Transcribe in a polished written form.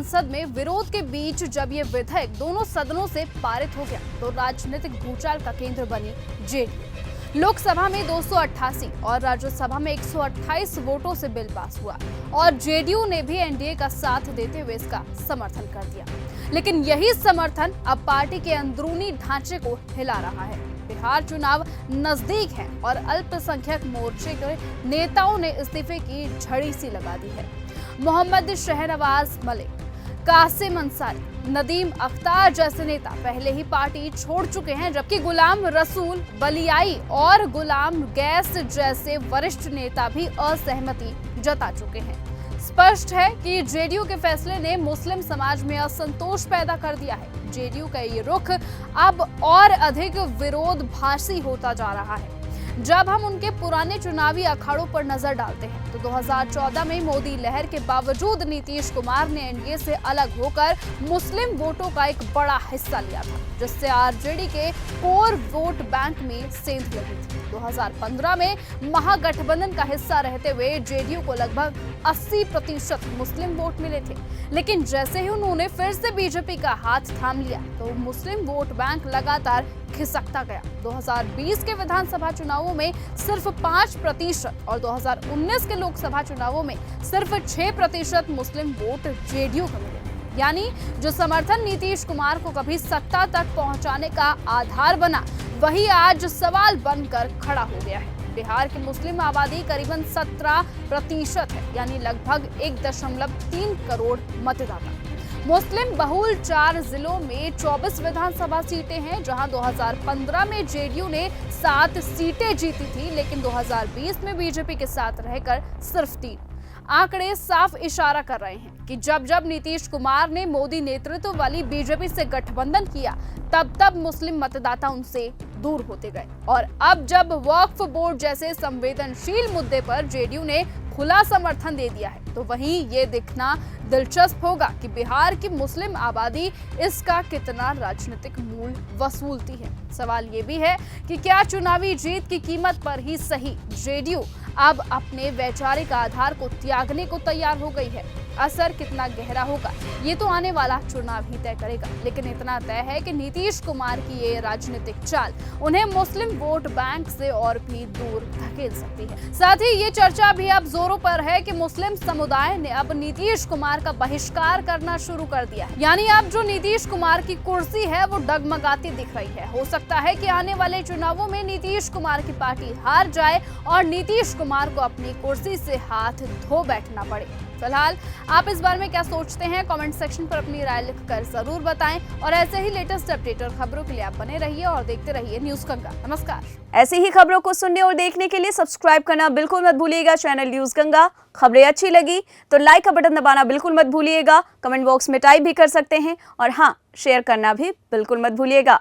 संसद में विरोध के बीच जब ये विधेयक दोनों सदनों से पारित हो गया तो राजनीतिक भूचाल का केंद्र बनी जेडीयू। लोकसभा में 288 और राज्यसभा में 128 वोटों से बिल पास हुआ और जेडीयू ने भी एनडीए का साथ देते हुए इसका समर्थन कर दिया। लेकिन यही समर्थन अब पार्टी के अंदरूनी ढांचे को हिला रहा है। बिहार चुनाव नजदीक है और अल्पसंख्यक मोर्चे के नेताओं ने इस्तीफे की झड़ी सी लगा दी है। मोहम्मद शहनवाज मलिक, कासिम अंसारी, नदीम अख्तार जैसे नेता पहले ही पार्टी छोड़ चुके हैं, जबकि गुलाम रसूल बलियाई और गुलाम गैस जैसे वरिष्ठ नेता भी असहमति जता चुके हैं। स्पष्ट है कि जेडीयू के फैसले ने मुस्लिम समाज में असंतोष पैदा कर दिया है। जेडीयू का ये रुख अब और अधिक विरोधाभासी होता जा रहा है। जब हम उनके पुराने चुनावी अखाड़ों पर नजर डालते हैं तो 2014 में मोदी लहर के बावजूद नीतीश कुमार ने एनडीए से अलग होकर मुस्लिम वोटों का एक बड़ा हिस्सा लिया था, जिससे आरजेडी के कोर वोट बैंक में सेंध लगी थी। 2015 में महागठबंधन का हिस्सा रहते हुए जेडीयू को लगभग 80% मुस्लिम वोट मिले थे, लेकिन जैसे ही उन्होंने फिर से बीजेपी का हाथ थाम लिया तो मुस्लिम वोट बैंक लगातार खिसकता गया। 2020 के विधानसभा चुनावों में सिर्फ 5% और 2019 के लोकसभा चुनावों में सिर्फ 6% मुस्लिम वोट जेडीयू को मिले। यानी जो समर्थन नीतीश कुमार को कभी सत्ता तक पहुंचाने का आधार बना, वही आज सवाल बनकर खड़ा हो गया है। बिहार की मुस्लिम आबादी करीबन 17% है, यानी लगभग 1.3 करोड़ मतदाता। मुस्लिम बहुल 4 जिलों में 24 विधानसभा सीटें हैं, जहां 2015 में जेडीयू ने 7 सीटें जीती थी, लेकिन 2020 में बीजेपी के साथ रहकर सिर्फ 3। आंकड़े साफ इशारा कर रहे हैं कि जब जब नीतीश कुमार ने मोदी नेतृत्व वाली बीजेपी से गठबंधन किया, तब तब मुस्लिम मतदाता उनसे दूर होते गए। और अब जब वक्फ बोर्ड जैसे संवेदनशील मुद्दे पर जेडीयू ने खुला समर्थन दे दिया है, तो वहीं ये दिखना दिलचस्प होगा कि बिहार की मुस्लिम आबादी इसका कितना राजनीतिक मूल वसूलती है। सवाल ये भी है कि क्या चुनावी जीत की कीमत पर ही सही जेडीयू अब अपने वैचारिक आधार को त्यागने को तैयार हो गई है। असर कितना गहरा होगा ये तो आने वाला चुनाव ही तय करेगा, लेकिन इतना तय है कि नीतीश कुमार की ये राजनीतिक चाल उन्हें मुस्लिम वोट बैंक से और भी दूर धकेल सकती है। साथ ही ये चर्चा भी अब जोरों पर है कि मुस्लिम समुदाय ने अब नीतीश कुमार का बहिष्कार करना शुरू कर दिया है। यानी अब जो नीतीश कुमार की कुर्सी है वो डगमगाती दिख रही है। हो सकता है कि आने वाले चुनावों में नीतीश कुमार की पार्टी हार जाए और नीतीश कुमार को अपनी कुर्सी से हाथ धो बैठना पड़े। फिलहाल आप इस बारे में क्या सोचते हैं, कमेंट सेक्शन पर अपनी राय लिखकर जरूर बताएं और ऐसे ही लेटेस्ट अपडेट और खबरों के लिए आप बने रहिए और देखते रहिए न्यूज गंगा। नमस्कार। ऐसी ही खबरों को सुनने और देखने के लिए सब्सक्राइब करना बिल्कुल मत भूलिएगा चैनल न्यूज गंगा। खबरें अच्छी लगी तो लाइक का बटन दबाना बिल्कुल मत भूलिएगा, कमेंट बॉक्स में टाइप भी कर सकते हैं और हाँ, शेयर करना भी बिल्कुल मत भूलिएगा।